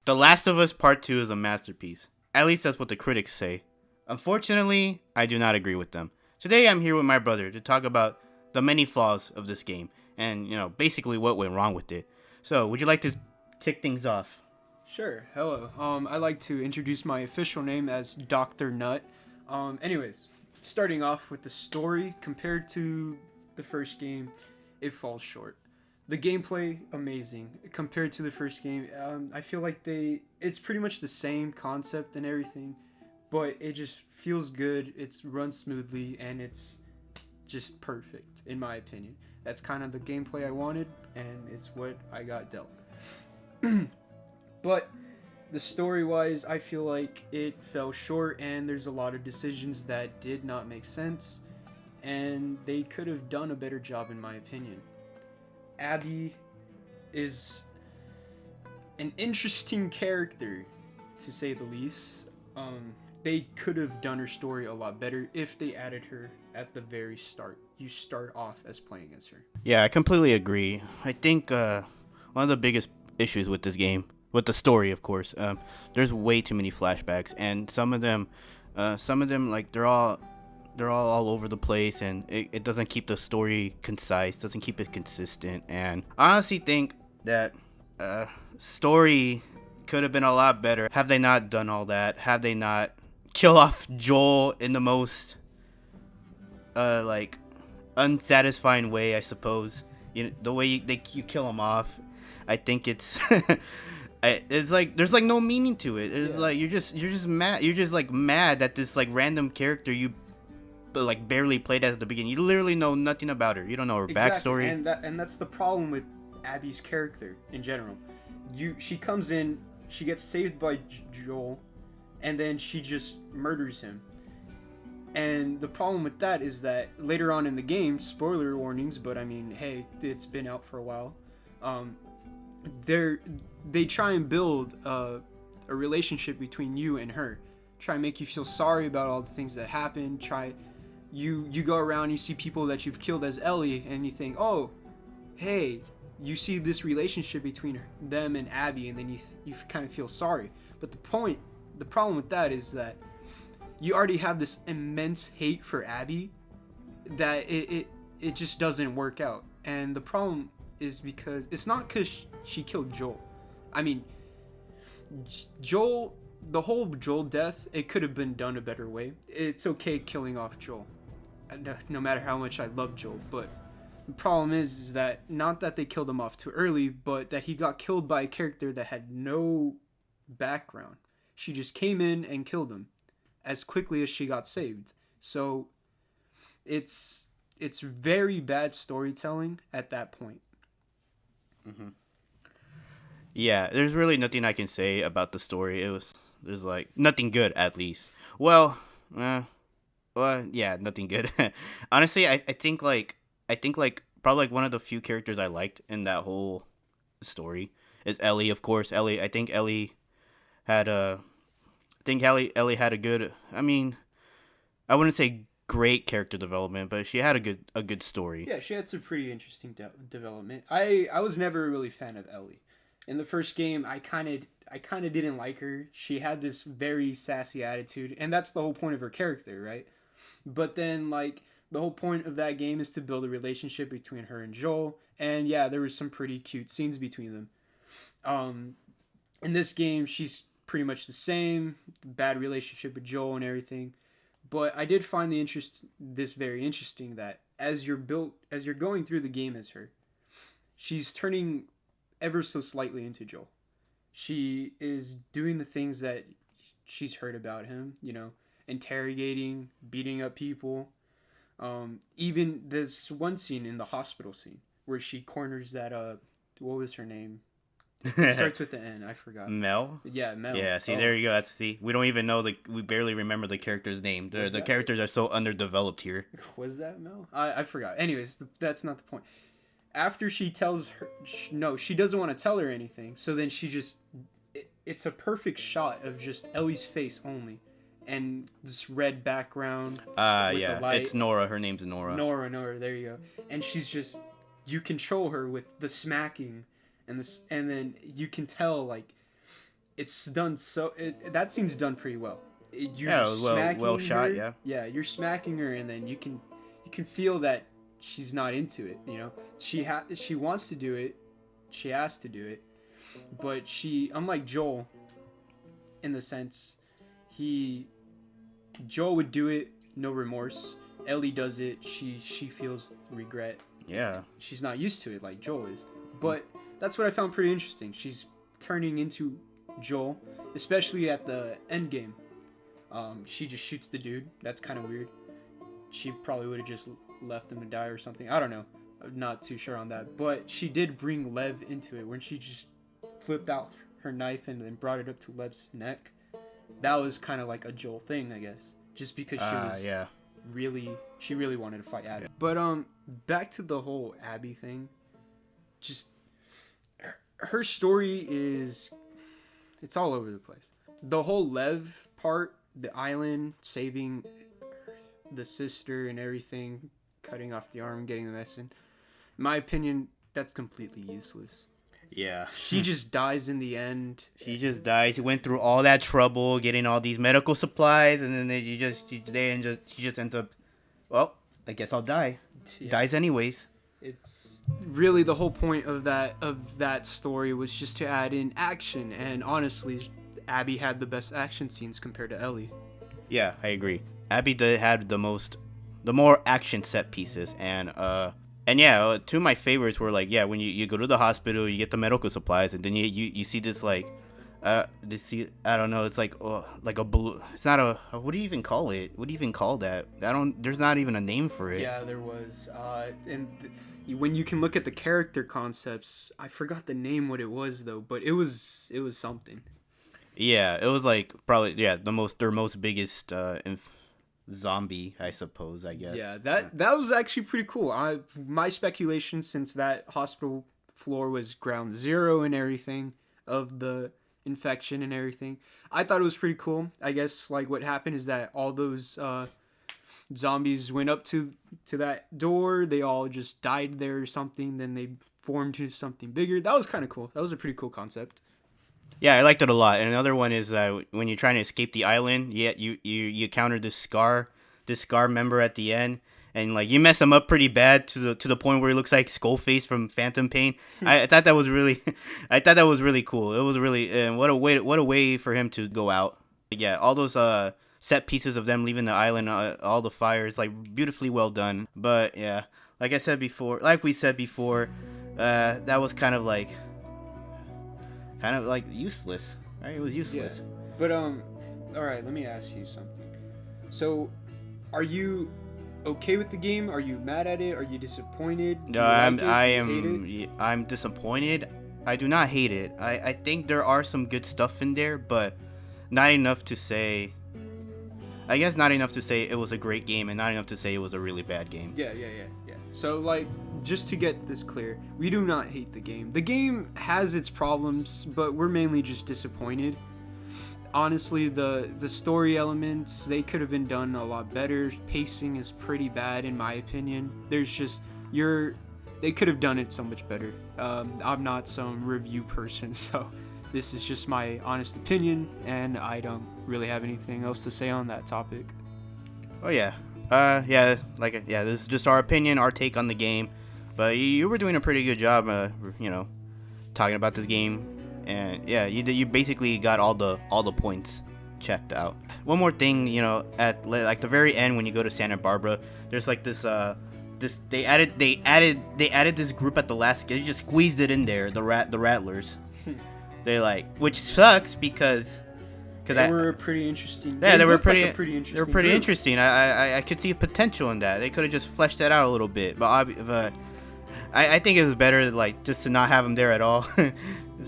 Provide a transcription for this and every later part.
The Last of Us Part 2 is a masterpiece. At least that's what the critics say. Unfortunately, I do not agree with them. Today I'm here with my brother to talk about the many flaws of this game and, basically what went wrong with it. So, would you like to kick things off? Sure. Hello. I like to introduce my official name as Dr. Nut. Anyways, starting off with the story, compared to the first game, it falls short. The gameplay, amazing. Compared to the first game, I feel like it's pretty much the same concept and everything, but it just feels good, it's run smoothly, and it's just perfect, in my opinion. That's kind of the gameplay I wanted, and it's what I got dealt. But the story-wise, I feel like it fell short, and there's a lot of decisions that did not make sense, and they could have done a better job, in my opinion. Abby is an interesting character, to say the least. They could have done her story a lot better if they added her at the very start. You start off as playing as her. Yeah, I completely agree. I think one of the biggest issues with this game, with the story, of course, there's way too many flashbacks, and some of them, like they're all over the place, and it doesn't keep the story concise, doesn't keep it consistent. And I honestly think that story could have been a lot better have they not done all that. Have they not kill off Joel in the most like unsatisfying way, I suppose. The way you kill him off, I think it's it's like there's like no meaning to it. It's like you're just mad. You're just like mad that this like random character you like barely played at the beginning. You literally know nothing about her. You don't know her backstory. And that's the problem with Abby's character in general. She comes in, she gets saved by Joel, and then she just murders him. And the problem with that is that later on in the game, spoiler warnings, but I mean, hey, it's been out for a while. They try and build a relationship between you and her. Try and make you feel sorry about all the things that happened. You go around, you see people that you've killed as Ellie, and you think, oh, hey, you see this relationship between them and Abby, and then you kind of feel sorry. But the problem with that is that you already have this immense hate for Abby that it just doesn't work out. And the problem is because it's not because she killed Joel. I mean, Joel, the whole Joel death, it could have been done a better way. It's okay killing off Joel, no matter how much I love Joel, but the problem is that not that they killed him off too early, but that he got killed by a character that had no background. She just came in and killed him as quickly as she got saved. So it's very bad storytelling at that point. Mm-hmm. Yeah, there's really nothing I can say about the story. There's like nothing good, at least. Well, yeah, nothing good. Honestly, I think probably like one of the few characters I liked in that whole story is Ellie. Of course, Ellie. I think Ellie had a good. I mean, I wouldn't say great character development, but she had a good story. Yeah, she had some pretty interesting development. I was never a really fan of Ellie. In the first game, I kind of didn't like her. She had this very sassy attitude, and that's the whole point of her character, right? But then, like, the whole point of that game is to build a relationship between her and Joel, and yeah, there was some pretty cute scenes between them. In this game, she's pretty much the same, bad relationship with Joel and everything. But I did find this very interesting, that as you're going through the game as her, she's turning ever so slightly into Joel. She is doing the things that she's heard about him, interrogating, beating up people. Even this one scene in the hospital scene where she corners that what was her name? It starts with the N. I forgot. Mel? Yeah, Mel. Yeah, see, there you go. We don't even know we barely remember the character's name. The characters are so underdeveloped here. Was that Mel? I forgot. Anyways, that's not the point. After she tells her, no, she doesn't want to tell her anything. So then it's a perfect shot of just Ellie's face only, and this red background. Yeah, the light. It's Nora. Her name's Nora. Nora. There you go. And she's just, you control her with the smacking, and then you can tell, like, it's done so that scene's done pretty well. You're Yeah, it was well smacking shot. her. Yeah. You're smacking her, and then you can feel that she's not into it. She wants to do it, she has to do it, but she, unlike Joel, in the sense, Joel would do it, no remorse. Ellie does it, she feels regret. Yeah. She's not used to it like Joel is. But that's what I found pretty interesting. She's turning into Joel, especially at the end game. She just shoots the dude. That's kind of weird. She probably would have just left him to die or something. I don't know. I'm not too sure on that. But she did bring Lev into it when she just flipped out her knife and then brought it up to Lev's neck. That was kind of like a Joel thing, I guess. Just because she really wanted to fight Abby. Yeah. But back to the whole Abby thing. Just her story it's all over the place. The whole Lev part, the island, saving the sister and everything, cutting off the arm, getting the medicine. In my opinion, that's completely useless. Yeah. She just dies in the end. She just dies. She went through all that trouble getting all these medical supplies, and then she just ends up, well, I guess I'll die. Yeah. Dies anyways. It's really the whole point of that story was just to add in action, and honestly, Abby had the best action scenes compared to Ellie. Yeah, I agree. Abby had the more action set pieces, and yeah, two of my favorites were like, yeah, when you go to the hospital, you get the medical supplies, and then you see this like, I don't know, it's like a blue. It's not a. What do you even call it? What do you even call that? There's not even a name for it. Yeah, there was. When you can look at the character concepts, I forgot the name what it was though, but it was something. Yeah, it was like probably their most biggest zombie, I suppose. I guess. Yeah, that was actually pretty cool. My speculation, since that hospital floor was ground zero and everything of the infection and everything, I thought it was pretty cool. I guess like what happened is that all those zombies went up to that door. They all just died there or something. Then they formed to something bigger. That was kind of cool. That was a pretty cool concept. Yeah, I liked it a lot. And another one is when you're trying to escape the island, you encounter this Scar member at the end, and like you mess him up pretty bad to the point where it looks like Skullface from Phantom Pain. I thought that was really cool. It was really what a way for him to go out. Yeah, all those set pieces of them leaving the island, all the fires, like beautifully well done. But yeah, like we said before, that was kind of like useless. Right? It was useless. Yeah. But all right, let me ask you something. So, are you okay with the game? Are you mad at it? Are you disappointed? No, I'm disappointed. I do not hate it. I think there are some good stuff in there, but not enough to say. I guess not enough to say it was a great game, and not enough to say it was a really bad game. Yeah. So, like, just to get this clear, we do not hate the game. The game has its problems, but we're mainly just disappointed. Honestly, the story elements, they could have been done a lot better. Pacing is pretty bad, in my opinion. They could have done it so much better. I'm not some review person, so this is just my honest opinion, and I don't really have anything else to say on that topic. Oh yeah. This is just our opinion, our take on the game. But you were doing a pretty good job, talking about this game. And yeah, you basically got all the points checked out. One more thing, at like the very end when you go to Santa Barbara, there's like this they added this group at the last. They just squeezed it in there, the Rattlers. They which sucks because they were pretty interesting. Yeah, they were pretty interesting. They were pretty interesting. I could see potential in that. They could have just fleshed that out a little bit, but I think it was better just to not have them there at all.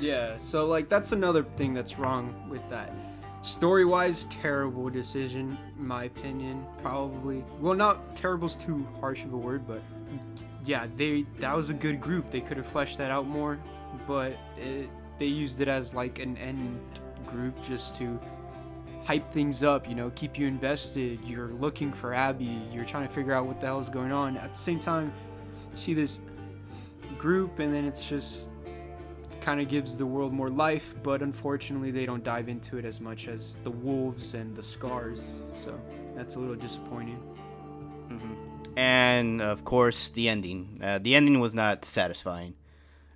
Yeah, so that's another thing that's wrong with that. Story-wise, terrible decision, in my opinion. Probably. Well, not terrible's too harsh of a word, but yeah, that was a good group. They could have fleshed that out more, but they used it as an end group just to hype things up, keep you invested. You're looking for Abby. You're trying to figure out what the hell is going on. At the same time, you see this group, and then it's just kind of gives the world more life, but unfortunately they don't dive into it as much as the wolves and the scars. So that's a little disappointing. And of course, the ending. The ending was not satisfying.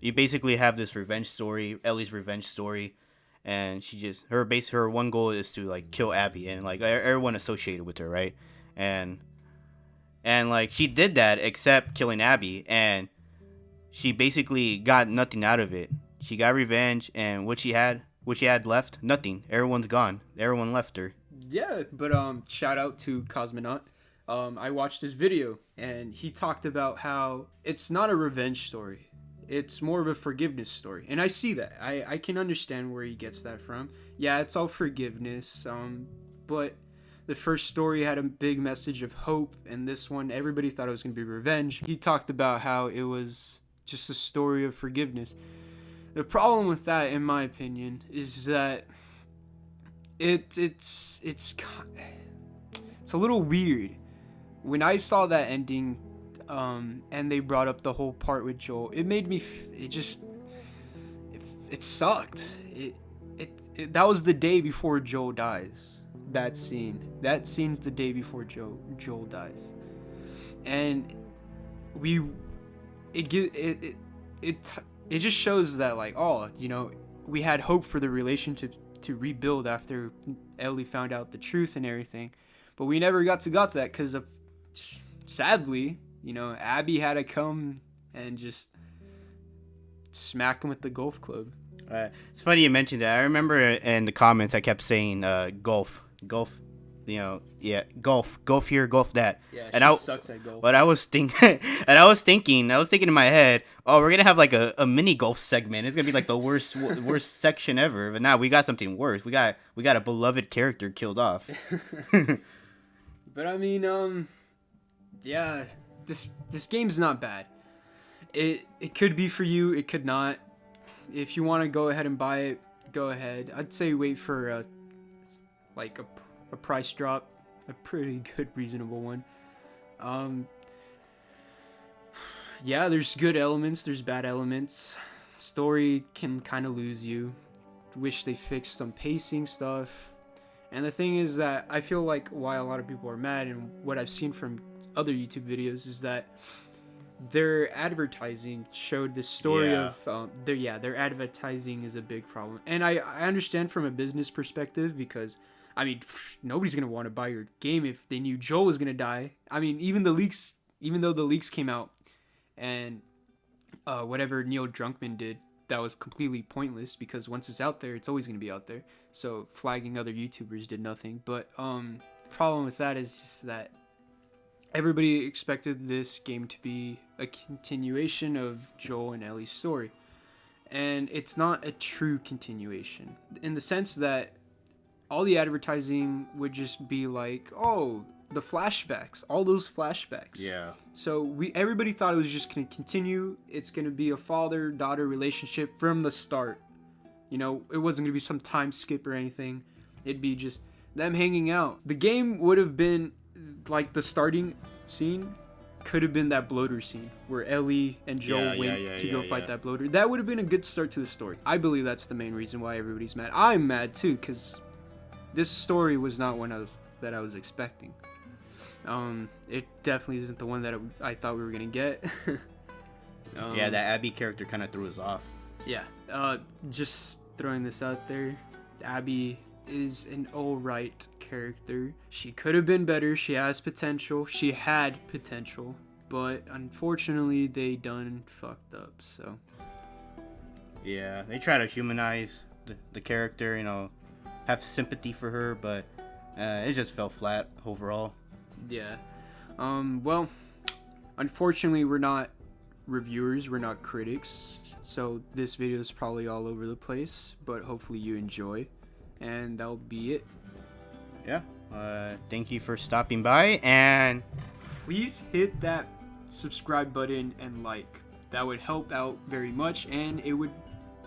You basically have this revenge story, Ellie's revenge story, and her one goal is to like kill Abby and like everyone associated with her, right? And like she did that except killing Abby, and she basically got nothing out of it. She got revenge, and what she had left, nothing. Everyone's gone. Everyone left her. Yeah, but shout out to Cosmonaut. I watched his video, and he talked about how it's not a revenge story. It's more of a forgiveness story. And I see that. I can understand where he gets that from. Yeah, it's all forgiveness. But the first story had a big message of hope, and this one, everybody thought it was going to be revenge. He talked about how it was just a story of forgiveness. The problem with that, in my opinion, is that it's a little weird. When I saw that ending, and they brought up the whole part with Joel, it made me. It sucked. That was the day before Joel dies. That scene's the day before Joel dies, and it just shows that like, oh, you know, we had hope for the relationship to rebuild after Ellie found out the truth and everything, but we never got that because of, sadly, you know, Abby had to come and just smack him with the golf club. It's funny you mentioned that. I remember in the comments I kept saying golf, you know, yeah, golf here, golf that. Yeah, and I sucks at golf. But I was thinking, in my head, oh, we're gonna have like a mini golf segment. It's gonna be like the worst section ever. But now we got something worse. We got a beloved character killed off. But I mean, yeah, this game's not bad. It could be for you. It could not. If you want to go ahead and buy it, go ahead. I'd say wait for a price drop, a pretty good, reasonable one. Yeah, there's good elements, there's bad elements. Story can kind of lose you. Wish they fixed some pacing stuff. And the thing is that I feel like why a lot of people are mad, and what I've seen from other YouTube videos, is that their advertising showed this story of their advertising is a big problem. And I understand from a business perspective, because I mean, nobody's gonna want to buy your game if they knew Joel was gonna die. I mean, even though the leaks came out, and whatever Neil Druckmann did, that was completely pointless, because once it's out there, it's always gonna be out there. So flagging other YouTubers did nothing. But problem with that is just that everybody expected this game to be a continuation of Joel and Ellie's story, and it's not a true continuation, in the sense that all the advertising would just be like, oh, the flashbacks, all those flashbacks. Yeah. So everybody thought it was just going to continue. It's going to be a father-daughter relationship from the start. You know, it wasn't going to be some time skip or anything. It'd be just them hanging out. The game would have been like the starting scene could have been that bloater scene where Ellie and Joel went to go fight that bloater. That would have been a good start to the story. I believe that's the main reason why everybody's mad. I'm mad too, because this story was not one that I was expecting. It definitely isn't the one that I thought we were gonna get. Yeah, that Abby character kind of threw us off. Yeah, just throwing this out there, Abby is an alright character. She could have been better. She has potential. She had potential, but unfortunately they done fucked up. So yeah, they try to humanize the character, you know, have sympathy for her, but it just fell flat overall. Yeah. Well, unfortunately we're not reviewers, we're not critics, so this video is probably all over the place, but hopefully you enjoy, and that'll be it. Yeah. Thank you for stopping by, and please hit that subscribe button and like. That would help out very much, and it would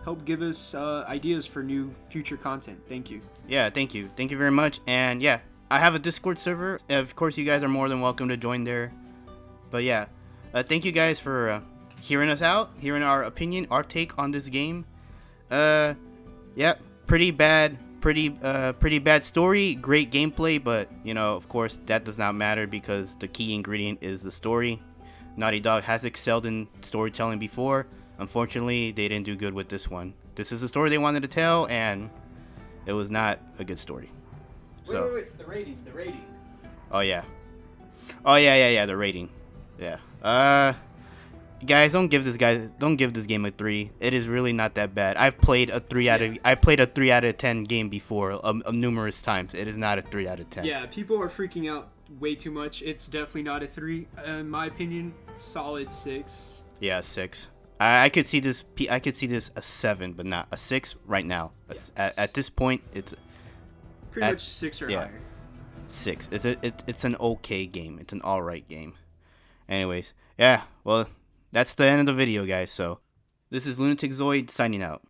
help give us ideas for new future content. Thank you. Yeah, thank you very much. And yeah, I have a Discord server. Of course, you guys are more than welcome to join there. But yeah, thank you guys for hearing us out, hearing our opinion, our take on this game. Yeah, pretty bad. Pretty bad story, great gameplay, but you know, of course, that does not matter because the key ingredient is the story. Naughty Dog has excelled in storytelling before. Unfortunately, they didn't do good with this one. This is the story they wanted to tell, and it was not a good story. So, Wait. The rating. oh yeah, the rating, yeah. Guys, don't give this game a 3. It is really not that bad. I've played a 3 out of 10 game before, numerous times. It is not a 3 out of 10. Yeah, people are freaking out way too much. It's definitely not a 3. In my opinion, solid 6. Yeah, 6. I could see this. I could see this a 7, but not a 6 right now. At this point, it's pretty much 6 or higher. 6. It's an okay game. It's an alright game. Anyways, yeah. Well, that's the end of the video, guys. So, this is Lunatic Zoid signing out.